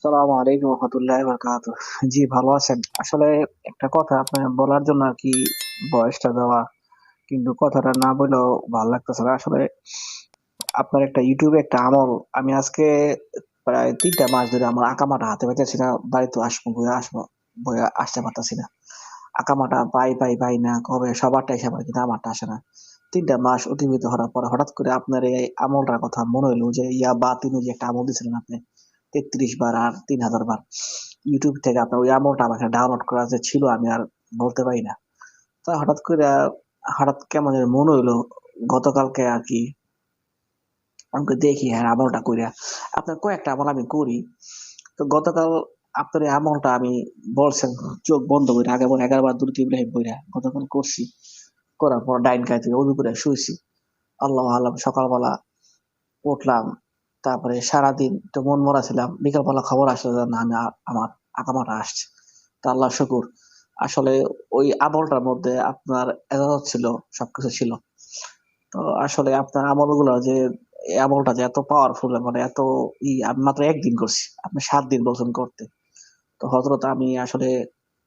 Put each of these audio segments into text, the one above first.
সালাম আলাইকুম রহমতুল্লাহ বারকাত। জি, ভালো আছেন? আসলে একটা কথা আপনার বলার জন্য আর কি বয়সটা দেওয়া, কিন্তু কথাটা না বললেও ভালো লাগতেছে না আসলে। আপনার একটা ইউটিউবে একটা আমল, আমি আজকে প্রায় ৩টা মাস ধরে আমার আকামাটা হাতে পাইতেছি না, বাড়িতে আসবো বইয়া আসবো, বইয়া আসতে পারতাছি না। আকামাটা পাই না, কবে সবারটা এসে পড়ে কিন্তু আমারটা আসে না। ৩টা মাস অতিবাহিত হওয়ার পরে হঠাৎ করে আপনার এই আমলটার কথা মনে হইলো যে ইয়া বা তিনি যে একটা আমল দিয়েছিলেন আপনি ৩৩ বার আর ৩০০০ বার, ইউটিউব থেকে আপনার ওই আমলটা আমাকে ডাউনলোড করা যে ছিল আমি আর বলতে পারি না। তো হঠাৎ কেমন যেন মনে হইলো গতকালকে আর কি আমাকে দেখি হ্যাঁ আমলটা কইরা আপনার কয়েকটা আমল আমি করি। তো গতকাল আপনার এই আমলটা আমি বলছেন চোখ বন্ধ করে আগে বলে 11 বার দূর ইব্রাহিম বইরা গতকাল করছি। করার পর ডাইন কায় থেকে অজু করে শুয়েছি। আল্লাহ আল্লাহ সকালবেলা উঠলাম। তারপরে সারাদিন তো মন মরা ছিলাম। বিকালবেলা খবর আসলো যে না আমার আকামাটা আসছে। তো আল্লাহ শুকুর। আসলে ওই আমলটার মধ্যে আপনার এজাজত ছিল, সবকিছু ছিল। তো আসলে আপনার আমলগুলো যে এই আমলটা যে এত পাওয়ারফুল মানে এত আমি মাত্র ১ দিন করছি। আপনি ৭ দিন বলছেন করতে। তো হযরত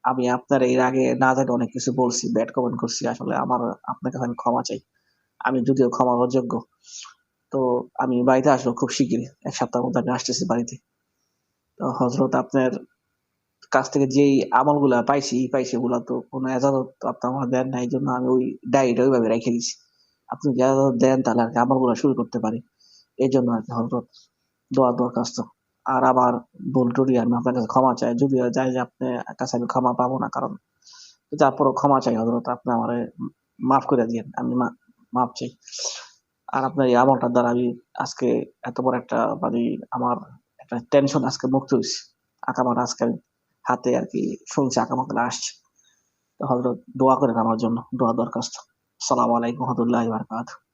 আমি আপনার এর আগে না জানি অনেক কিছু বলছি, ব্যাড কমেন্ট করছি। আসলে আপনার কাছে আমি ক্ষমা চাই। আমি যদিও ক্ষমার অযোগ্য। তো আমি বাড়িতে আসবো খুব শিগগিরই। ১ সপ্তাহের মধ্যে আমি আসতেছি বাড়িতে। তো হযরত আপনার কাছ থেকে যেই আমলগুলা পাইছি ওগুলা তো কোনো এজাজত তো আপনি আমাকে দেন নাই। এইজন্য আমি ওই ডায়েরিটা ওইভাবে রেখে দিছি। আপনি যদি এজাজত দেন তাহলে আরকি আমলগুলা শুরু করতে পারি। এজন্য আরকি হযরত দোয়া দরখাস্ত। আর আমার ভুল ত্রুটি আমি আপনার কাছে ক্ষমা চাই। যদিও জানি যে আপনার কাছে আমি ক্ষমা পাবো না। কারণ তারপরেও ক্ষমা চাই হযরত আপনি আমারে মাফ করে দিয়েন। আমি মাফ চাই। আর আপনার এই আমলটার দ্বারা আমি আজকে এত বড় একটা মানে আমার একটা টেনশন আজকে মুক্ত হইছি। আকামাটা আজকে আমি হাতে আরকি শুনছি আকামাগুলো আসছে। তো হযরত দোয়া করেন আমার জন্য। দোয়া দরখাস্ত। আসসালামু আলাইকুম ওয়া রাহমাতুল্লাহি ওয়া বারাকাতুহু।